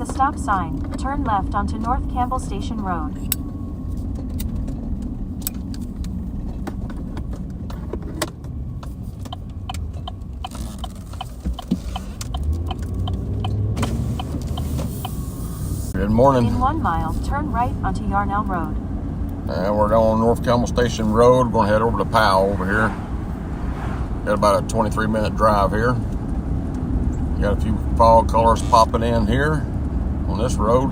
the stop sign, turn left onto North Campbell Station Road. Good morning. In 1 mile, turn right onto Yarnell Road. And we're down on North Campbell Station Road. We're going to head over to Powell over here. Got about a 23-minute drive here. Got a few fog colors popping in here on this road.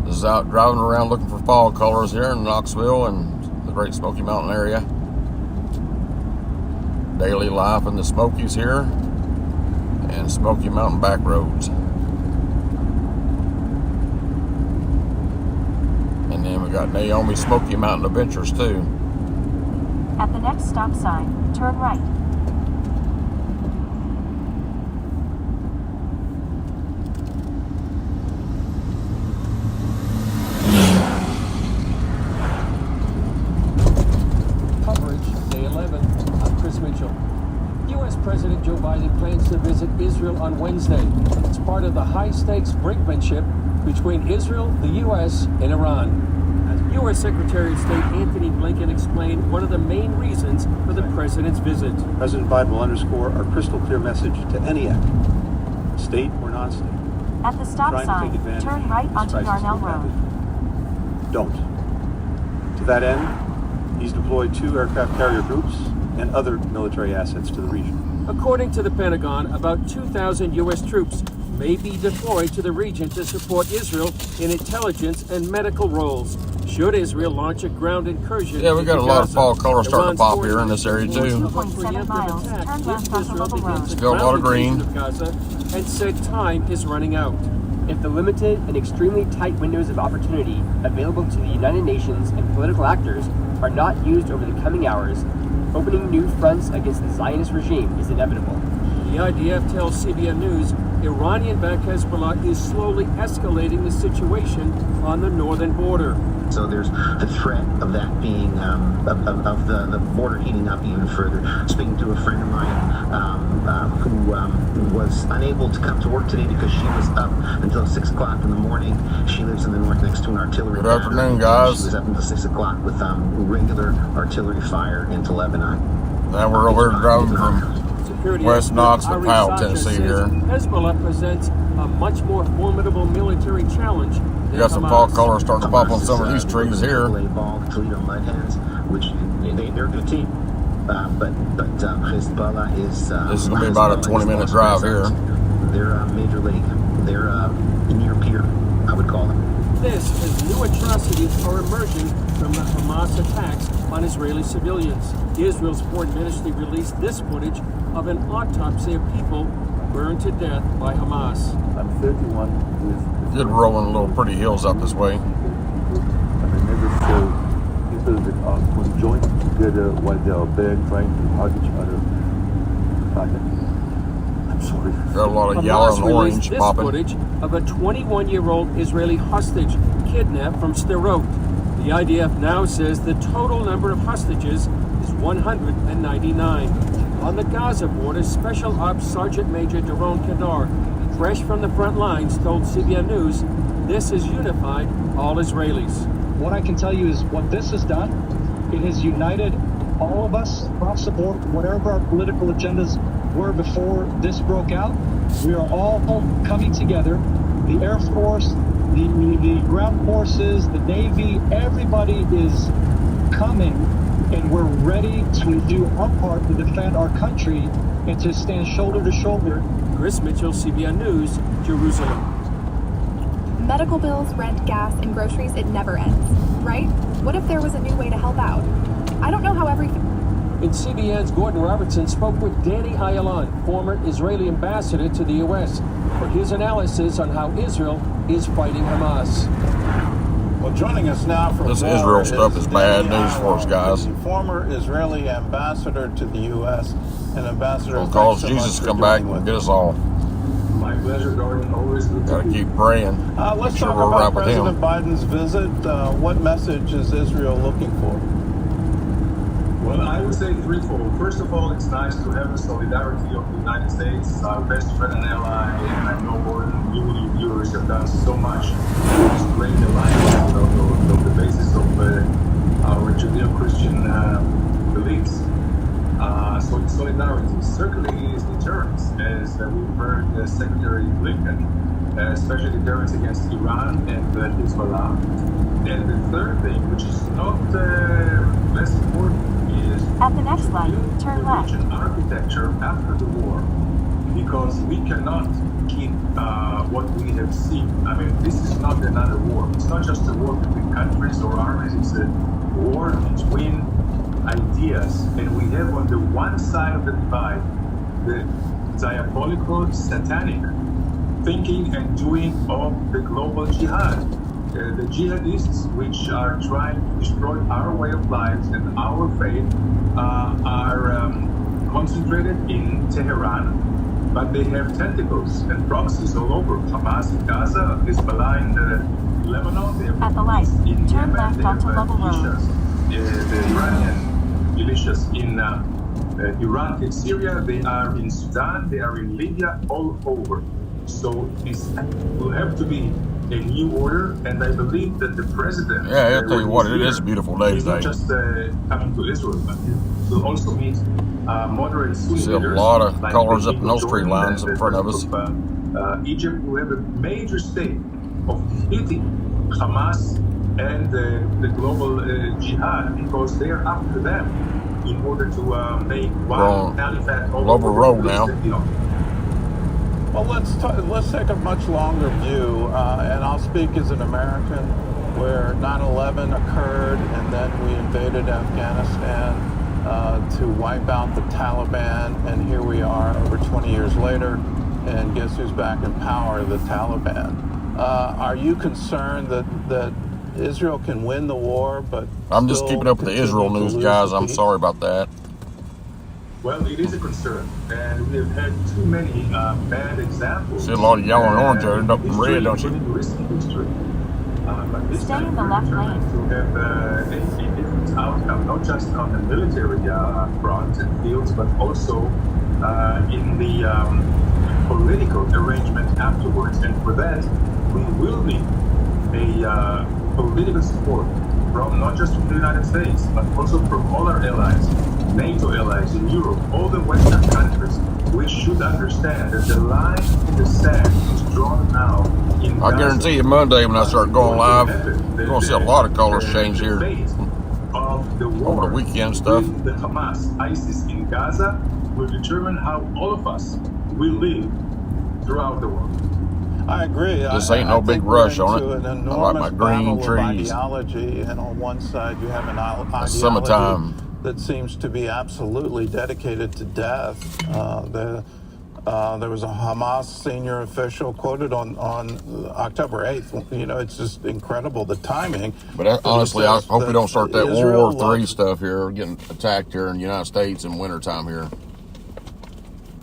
This is out driving around looking for fog colors here in Knoxville and the Great Smoky Mountain area. Daily life in the Smokies here and Smoky Mountain back roads. And then we got Naomi Smoky Mountain Adventures too. At the next stop sign, turn right. Coverage, day 11. I'm Chris Mitchell. U.S. President Joe Biden plans to visit Israel on Wednesday. It's part of the high-stakes brinkmanship between Israel, the U.S., and Iran. As U.S. Secretary of State Antony Blinken explained one of the main reasons for the president's visit. President Biden will underscore our crystal clear message to any actor, state or non-state. At the stop sign, turn right onto Yarnell Road. Don't. To that end, he's deployed 2 aircraft carrier groups and other military assets to the region. According to the Pentagon, about 2,000 U.S. troops may be deployed to the region to support Israel in intelligence and medical roles, should Israel launch a ground incursion. Yeah, we got a lot of fall colors starting to pop here in this area too. 2.7 miles, turn left onto Local Road. Still a lot of green. And said time is running out. If the limited and extremely tight windows of opportunity available to the United Nations and political actors are not used over the coming hours, opening new fronts against the Zionist regime is inevitable. The IDF tells CBN News Iranian-backed Hezbollah is slowly escalating the situation on the northern border. So there's the threat of that being, of the border heating up even further. Speaking to a friend of mine who was unable to come to work today because she was up until 6 o'clock in the morning. She lives in the north next to an artillery. Good afternoon, guys. She was up until 6 o'clock with regular artillery fire into Lebanon. Now we're over driving from West Knoxville, Powell, Tennessee here. Hezbollah presents a much more formidable military challenge. You got some fall colors starting to pop on some of these trees here. Toledo Mudhens, which they're a good team. But Hezbollah is... this is going to be about a 20-minute drive here. They're Major League. They're near peer, I would call them. This as new atrocities are emerging from the Hamas attacks on Israeli civilians. Israel's foreign ministry released this footage of an autopsy of people burned to death by Hamas. I'm 31 with... Good rolling little pretty hills up this way. And I never saw people that are conjoined together while they are there trying to hug each other. I'm sorry. Got a lot of Hamas yellow and orange released this popping. footage of a 21-year-old Israeli hostage kidnapped from Sderot. The IDF now says the total number of hostages is 199. On the Gaza border, Special Ops Sergeant Major Doron Kadar, fresh from the front lines, told CBN News, this has unified all Israelis. What I can tell you is what this has done, it has united all of us across the board, whatever our political agendas were before this broke out. We are all coming together. The Air Force, the ground forces, the Navy, everybody is coming, and we're ready to do our part to defend our country and to stand shoulder to shoulder. Chris Mitchell, CBN News, Jerusalem. Medical bills, rent, gas, and groceries, it never ends, right? What if there was a new way to help out? I don't know how In CBN's Gordon Robertson spoke with Danny Ayalon, former Israeli ambassador to the U.S., for his analysis on how Israel is fighting Hamas. Well, joining us now from this Israel stuff is bad news for us, guys. Former Israeli ambassador to the U.S. and ambassador. We'll cause Jesus to come back and get us all. My pleasure, Gordon. Always good Gotta keep praying. Let's talk about President Biden's visit. What message is Israel looking for? would say threefold. First of all, it's nice to have the solidarity of the United States, our best friend and ally, and I know more than you viewers have done so much to explain the alliance, the basis of our Judeo-Christian beliefs. So it's solidarity. Secondly, is deterrence, as we've heard Secretary Blinken, especially deterrence against Iran and Hezbollah. And the third thing, which is not less important, is at the next light, turn left. Region architecture after the war, because we cannot keep what we have seen. I mean, this is not another war. It's not just a war between countries or armies. It's a war between ideas, and we have on the one side of the divide the diabolical, satanic thinking and doing of the global jihad. The jihadists, which are trying to destroy our way of life and our faith, are concentrated in Tehran, but they have tentacles and proxies all over. Hamas in Gaza, Hezbollah in Lebanon, they have at the light, in turn Yemen, left they have onto level road. militias, the Iranian militias in Iraq and Syria, they are in Sudan, they are in Libya, all over. So this will have to be a new order, and I believe that the president... Yeah, I'll tell you what, it is a beautiful day today. He's not just coming to Israel, but he will also meet moderate Sunni see a leaders. lot of like colors up in Egypt, those tree lines in front of us. Egypt will have a major stake of defeating Hamas and the global jihad, because they are after them in order to make one caliphate all over road now. Well, let's take a much longer view, and I'll speak as an American, where 9/11 occurred, and then we invaded Afghanistan to wipe out the Taliban, and here we are over 20 years later, and guess who's back in power? The Taliban. Are you concerned that Israel can win the war, but I'm just keeping up with the Israel news, guys. I'm sorry about that. Well, it is a concern, and we have had too many bad examples. See a lot of yellow and orange there, and red, don't you? But this Stay time in the we're left determined lane. to have a different outcome, not just on the military front and fields, but also in the political arrangement afterwards. And for that, we will need a political support from not just from the United States, but also from all our allies, NATO allies in Europe, all the Western countries, which should understand that the line in the sand is drawn now in I guarantee you Monday when I start going live, you're going to see a lot of colors change here of the war over the weekend stuff. with the Hamas, ISIS in Gaza will determine how all of us will live throughout the world. I agree. This ain't no big rush on it. An I like enormous my green battle of trees. Ideology, and on one side you have an ideology Summertime. that seems to be absolutely dedicated to death. There was a Hamas senior official quoted on October 8th. You know, it's just incredible, the timing. But honestly, I hope we don't start that Israel World War III stuff here, getting attacked here in the United States in wintertime here.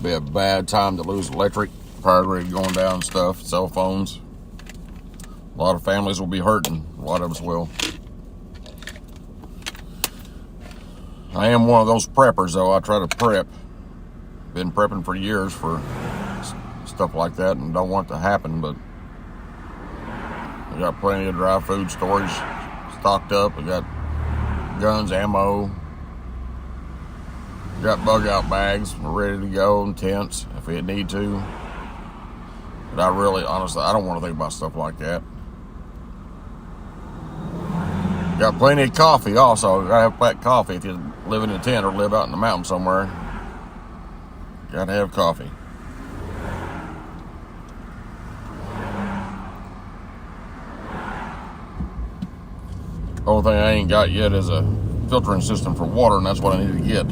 Be a bad time to lose electric, power grid going down and stuff, cell phones. A lot of families will be hurting. A lot of us will. I am one of those preppers, though. I try to prep. Been prepping for years for stuff like that and don't want it to happen, but we got plenty of dry food storage stocked up. We got guns, ammo. We got bug out bags. We're ready to go, and tents if we need to. But I really, honestly, I don't want to think about stuff like that. Got plenty of coffee also. Gotta have black coffee if you live in a tent or live out in the mountain somewhere. Gotta have coffee. Only thing I ain't got yet is a filtering system for water, and that's what I need to get.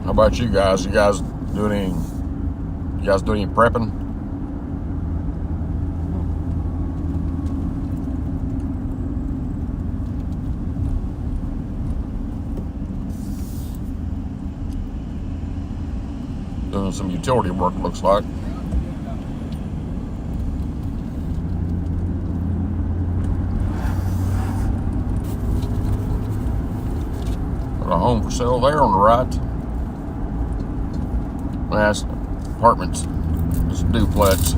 How about you guys? You guys doing any prepping? Doing some utility work, looks like. home for sale there on the right. That's apartments. It's a duplex.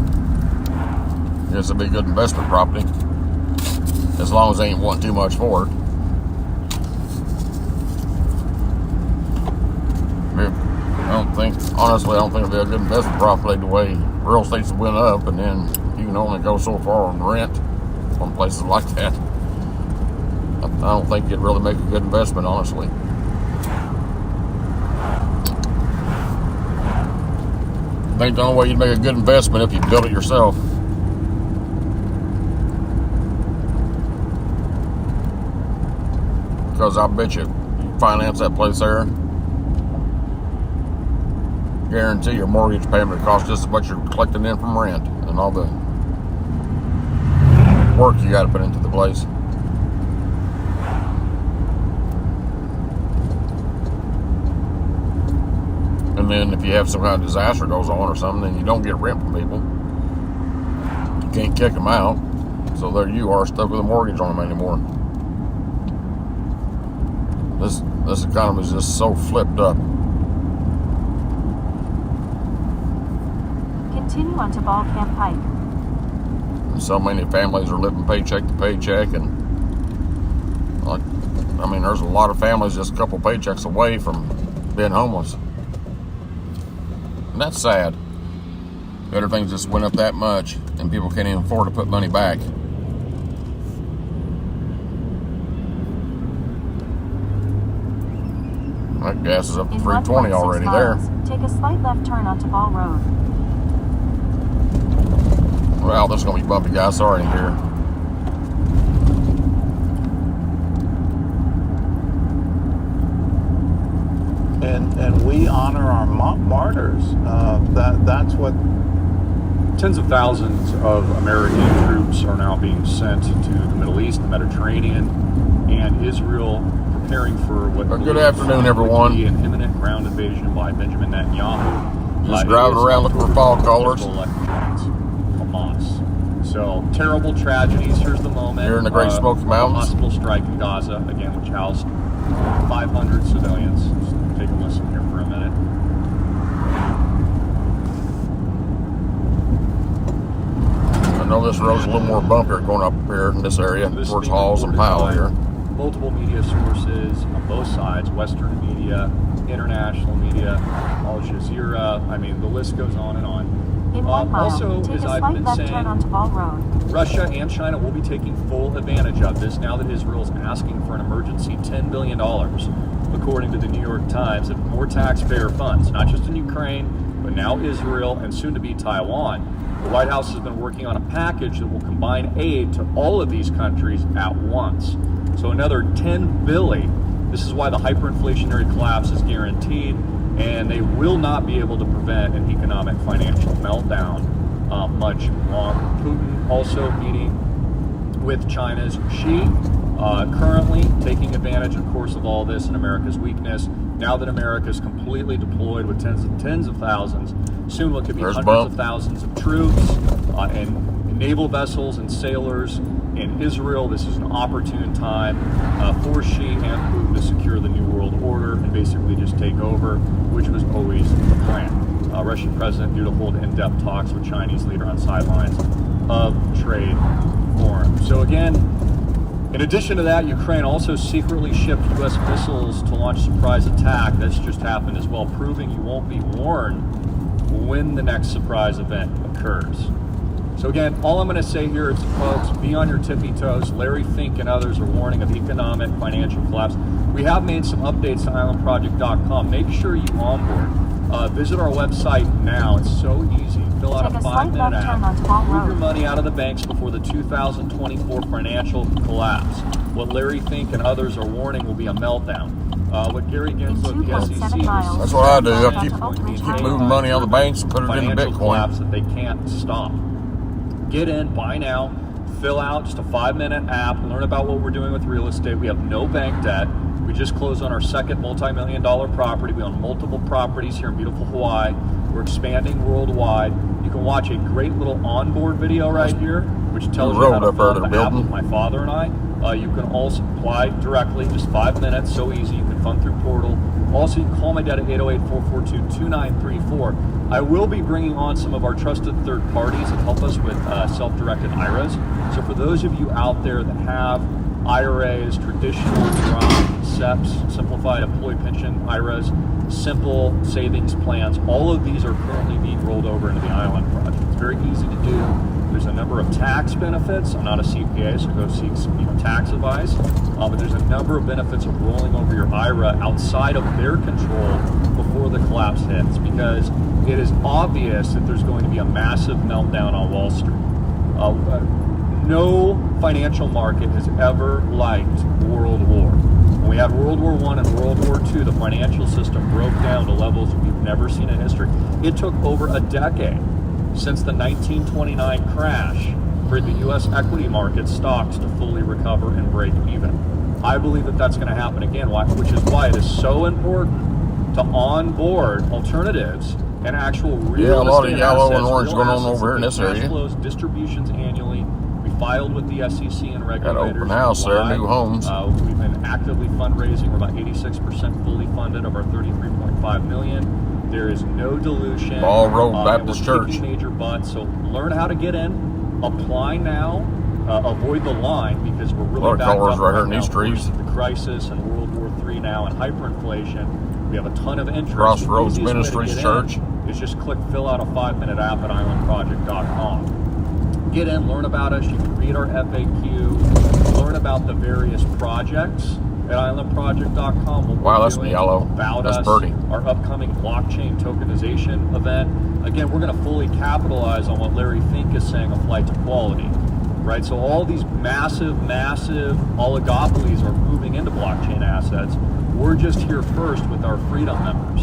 This would be a good investment property. As long as they ain't wanting too much for it. Honestly, I don't think it'd be a good investment property the way real estate's went up, and then you can only go so far on rent on places like that. I don't think it'd really make a good investment, honestly. I think the only way you'd make a good investment if you build it yourself. Because I bet you finance that place there, guarantee your mortgage payment costs just as much you're collecting in from rent and all the work you got to put into the place. And then if you have some kind of disaster goes on or something, then you don't get rent from people. You can't kick them out. So there you are, stuck with a mortgage on them anymore. This economy is just so flipped up. Continue onto Ball Camp Pike. And so many families are living paycheck to paycheck, and there's a lot of families just a couple paychecks away from being homeless. And that's sad. Everything just went up that much, and people can't even afford to put money back. That gas is up to $3.20 already there. Take a slight left turn onto Ball Road. Well, there's going to be bumpy guys. Sorry here. And we honor our martyrs. That's what. Tens of thousands of American troops are now being sent to the Middle East, the Mediterranean, and Israel preparing for what. Good afternoon, everyone. Be an imminent ground invasion by Benjamin Netanyahu. Just driving around looking for fall colors. Hamas. So terrible tragedies. Here's the moment. Here in the Great Smoky Mountains. Hospital strike in Gaza again, which housed 500 civilians. Just take a listen here for a minute. I know this road's a little more bumpier going up here in this area towards Halls and Powell here. Multiple media sources on both sides, Western media, international media, Al Jazeera. The list goes on and on. In 1 mile, also, take as a I've slight been left saying, turn onto Ball Road. Russia and China will be taking full advantage of this now that Israel's asking for an emergency $10 billion, according to the New York Times, of more taxpayer funds, not just in Ukraine, but now Israel and soon to be Taiwan. The White House has been working on a package that will combine aid to all of these countries at once. So another $10 billion. This is why the hyperinflationary collapse is guaranteed, and they will not be able to prevent an economic financial meltdown much longer. Putin also meeting with China's Xi, currently taking advantage, of course, of all this and America's weakness. Now that America is completely deployed with tens of thousands, soon what could be hundreds of thousands of troops and naval vessels and sailors in Israel, this is an opportune time for Xi and Putin to secure the New World Order and basically just take over, which was always the plan. Russian president due to hold in-depth talks with Chinese leader on sidelines of trade forum. So again, in addition to that, Ukraine also secretly shipped U.S. missiles to launch surprise attack. That's just happened as well, proving you won't be warned when the next surprise event occurs. So again, all I'm going to say here is, folks, be on your tippy toes. Larry Fink and others are warning of economic, financial collapse. We have made some updates to islandproject.com. Make sure you onboard. Visit our website now. It's so easy. Fill out a 5-minute app. Move your money out of the banks before the 2024 financial collapse. What Larry Fink and others are warning will be a meltdown. What Gary Gensler, the SEC, that's what I do. I keep moving money out of the banks and put it into Bitcoin. Collapse that they can't stop. Get in, buy now, fill out just a 5-minute app, learn about what we're doing with real estate. We have no bank debt. We just closed on our second multi-million-dollar property. We own multiple properties here in beautiful Hawaii. We're expanding worldwide. You can watch a great little onboard video right here. which tells The you how road to up there fund they're behalf building. of my father and I. You can also apply directly, just 5 minutes, so easy. You can fund through portal. Also, you can call my dad at 808-442-2934. I will be bringing on some of our trusted third parties that help us with self-directed IRAs. So for those of you out there that have IRAs, traditional Roth, SEPs, simplified employee pension IRAs, simple savings plans, all of these are currently being rolled over into the Island Project. It's very easy to do. There's a number of tax benefits. I'm not a CPA, so go seek tax advice. But there's a number of benefits of rolling over your IRA outside of their control before the collapse hits, because it is obvious that there's going to be a massive meltdown on Wall Street. No financial market has ever liked World War. When we had World War I and World War II, the financial system broke down to levels we've never seen in history. It took over a decade since the 1929 crash for the U.S. equity market stocks to fully recover and break even. I believe that that's going to happen again, which is why it is so important to onboard alternatives and actual real a lot of estate yellow and assets, orange real going on assets over here in that this pay cash area. flows, distributions annually. We filed with the SEC and Got regulators. an open house there, July. new homes. We've been actively fundraising. We're about 86% fully funded of our $33.5 million. There is no dilution. Ball Road and Baptist we're Church. kicking major butts. So learn how to get in, apply now, avoid the line, because we're really A lot of backed colors up right here in now, these of course, trees. with the crisis and World War III now and hyperinflation. We have a ton of interest. Crossroads The easiest way to Ministries get Church. in is just fill out a 5-minute app at islandproject.com. Get in, learn about us. You can read our FAQ, learn about the various projects at islandproject.com. Wow, that's yellow. About That's us, pretty. our upcoming blockchain tokenization event. Again, we're going to fully capitalize on what Larry Fink is saying, a flight to quality, right? So all these massive oligopolies are moving into blockchain assets. We're just here first with our freedom members,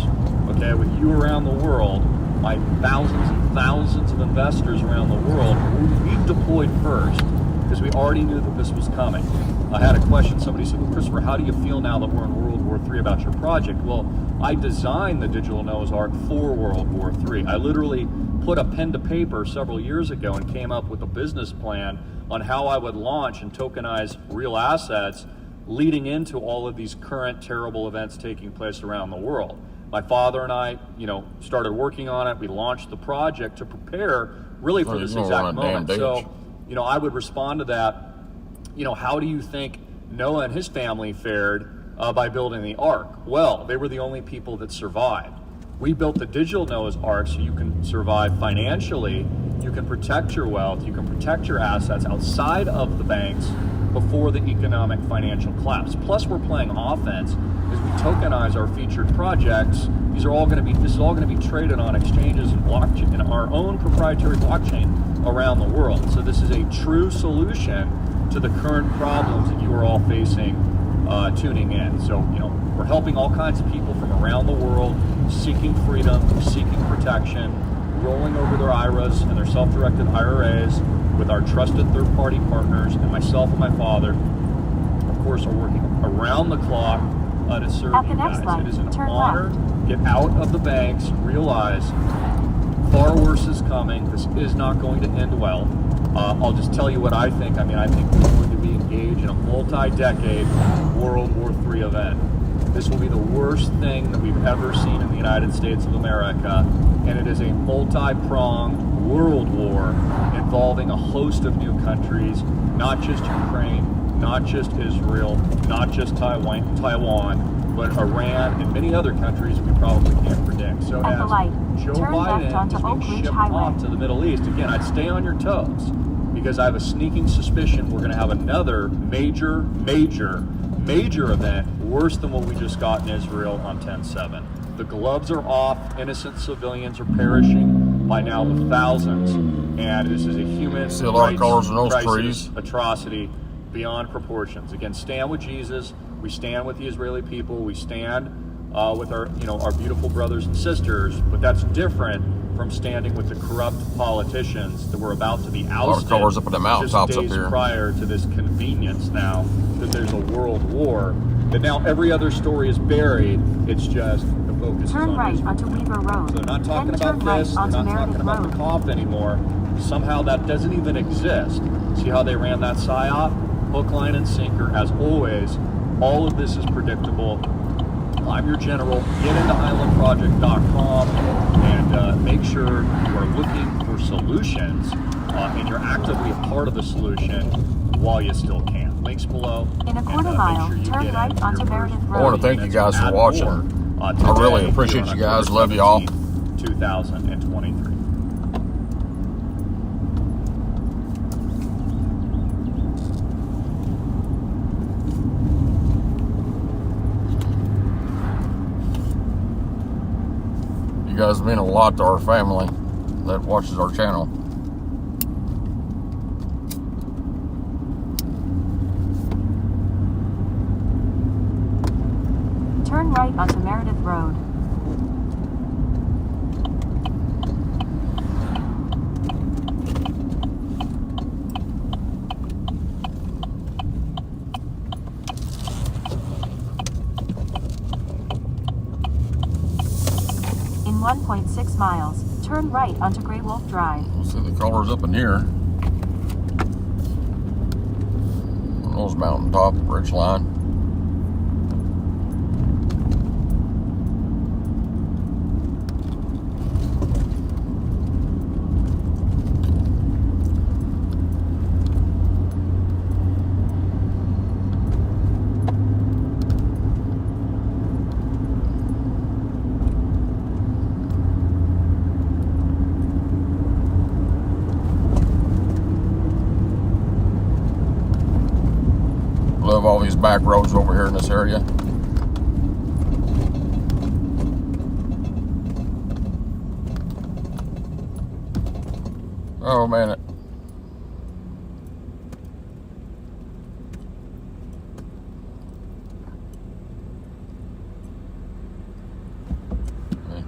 okay? With you around the world, my thousands and thousands of investors around the world, we've deployed first because we already knew that this was coming. I had a question, somebody said, well, Christopher, how do you feel now that we're in World War III about your project? Well, I designed the Digital Noah's Ark for World War III. I literally put a pen to paper several years ago and came up with a business plan on how I would launch and tokenize real assets leading into all of these current terrible events taking place around the world. My father and I, started working on it. We launched the project to prepare really for this exact moment. So, I would respond to that. How do you think Noah and his family fared by building the Ark? Well, they were the only people that survived. We built the digital Noah's Ark so you can survive financially, you can protect your wealth, you can protect your assets outside of the banks before the economic financial collapse. Plus, we're playing offense as we tokenize our featured projects. This is all going to be traded on exchanges and blockchain, and our own proprietary blockchain around the world. So this is a true solution to the current problems that you are all facing tuning in. So, we're helping all kinds of people from around the world, seeking freedom, seeking protection, rolling over their IRAs and their self-directed IRAs with our trusted third-party partners, and myself and my father, of course, are working around the clock to serve At the you next guys. light, It is an turn honor. Get out of the banks, realize far worse is coming. This is not going to end well. I'll just tell you what I think. I think we're going to be engaged in a multi-decade World War III event. This will be the worst thing that we've ever seen in the United States of America, and it is a multi-pronged world war involving a host of new countries, not just Ukraine, not just Israel, not just Taiwan, but Iran and many other countries we probably can't predict. So At the as light, Joe turn left Biden onto is Oak being Ridge shipped Highway. off to the Middle East, again, I'd stay on your toes, because I have a sneaking suspicion we're going to have another major event worse than what we just got in Israel on 10/7. The gloves are off. Innocent civilians are perishing by now the thousands, and this is a human See a lot of colors in those crisis, trees. atrocity beyond proportions. Again, stand with Jesus. We stand with the Israeli people. We stand with our beautiful brothers and sisters. But that's different from standing with the corrupt politicians that were about to be ousted. A lot of colors up at the mountaintops just up days here. prior to this convenience now that there's a world war. That now every other story is buried. It's just the focus is Turn on right Israel. onto Weaver Road. So they're not talking Then about turn right this. They're onto not Meredith talking about the Road. cough anymore. Somehow that doesn't even exist. See how they ran that PSYOP? Hook, line, and sinker. As always, all of this is predictable. I'm your general. Get into islandproject.com and make sure you are looking for solutions and you're actively a part of the solution while you still can. Links below. In a quarter mile, turn right onto Meredith Road. I want to thank you guys for watching. I really appreciate you guys. Love you all. 2023. You guys mean a lot to our family that watches our channel. Turn right onto Meredith Road. In 1.6 miles, turn right onto Grey Wolf Drive. We'll see the colors up in here. On those mountaintop ridge line. Love all these back roads over here in this area. Oh man. Okay.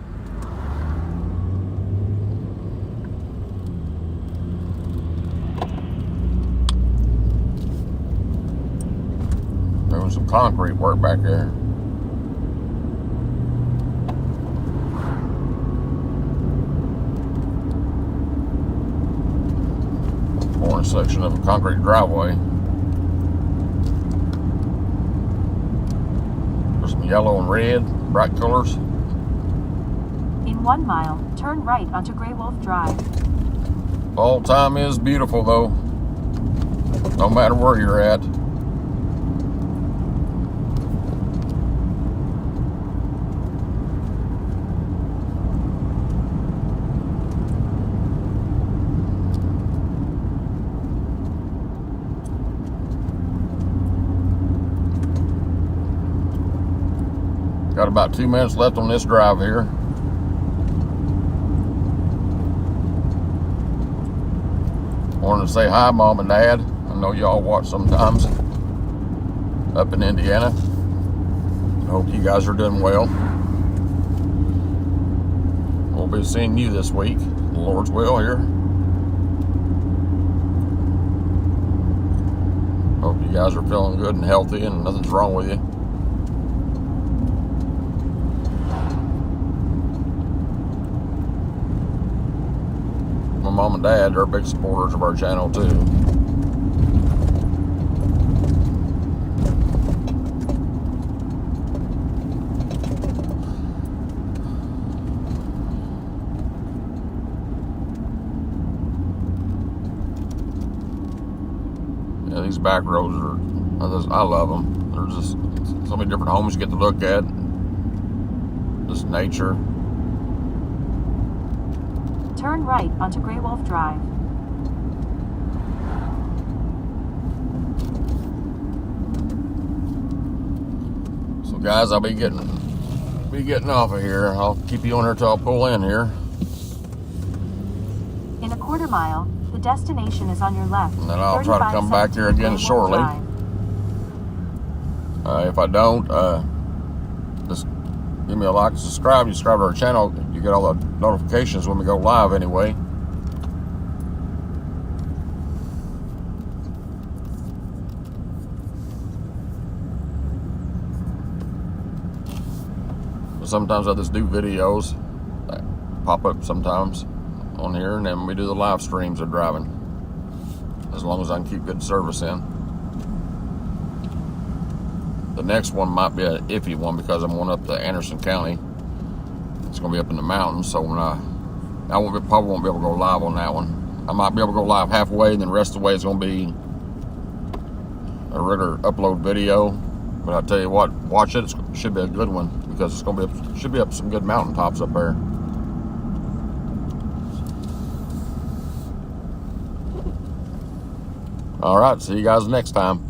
Doing some concrete work back there. Orange section of a concrete driveway. There's some yellow and red, bright colors. In 1 mile, turn right onto Grey Wolf Drive. Fall time is beautiful though, no matter where you're at. Got about 2 minutes left on this drive here. Wanted to say hi, Mom and Dad. I know y'all watch sometimes up in Indiana. I hope you guys are doing well. We'll be seeing you this week, the Lord's will here. Hope you guys are feeling good and healthy and nothing's wrong with you. My mom and dad are big supporters of our channel too. Yeah, these back roads are, I love them. There's just so many different homes you get to look at. Just nature. Turn right onto Grey Wolf Drive. So guys, I'll be getting off of here. I'll keep you on here till I pull in here. In a quarter mile, the destination is on your left. And then I'll try to come back here again shortly. If I don't, just give me a like and subscribe. You subscribe to our channel. You get all the notifications when we go live anyway. Sometimes I just do videos that pop up sometimes on here, and then we do the live streams of driving, as long as I can keep good service in. The next one might be an iffy one because I'm going up to Anderson County. It's going to be up in the mountains, so when probably won't be able to go live on that one. I might be able to go live halfway, and then the rest of the way is going to be a regular upload video. But I tell you what, watch it. It should be a good one because it's going to be should be up some good mountaintops up there. All right, see you guys next time.